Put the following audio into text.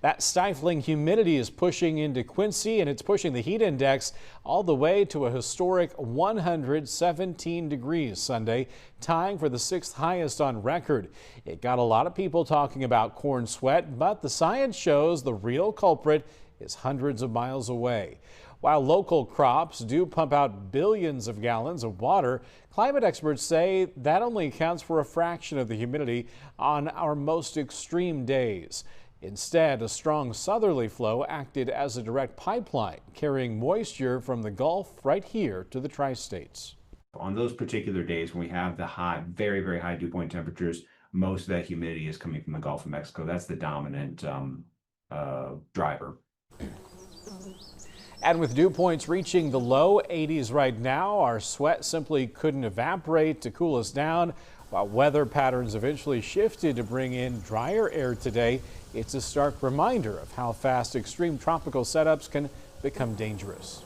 That stifling humidity is pushing into Quincy, and it's pushing the heat index all the way to a historic 117 degrees Sunday, tying for the 6th highest on record. It got a lot of people talking about corn sweat, but the science shows the real culprit is hundreds of miles away. While local crops do pump out billions of gallons of water, climate experts say that only accounts for a fraction of the humidity on our most extreme days. Instead, a strong southerly flow acted as a direct pipeline, carrying moisture from the Gulf right here to the tri-states. On those particular days when we have the high, very, very high dew point temperatures, most of that humidity is coming from the Gulf of Mexico. That's the dominant driver. And with dew points reaching the low 80s right now, our sweat simply couldn't evaporate to cool us down. While weather patterns eventually shifted to bring in drier air today, it's a stark reminder of how fast extreme tropical setups can become dangerous.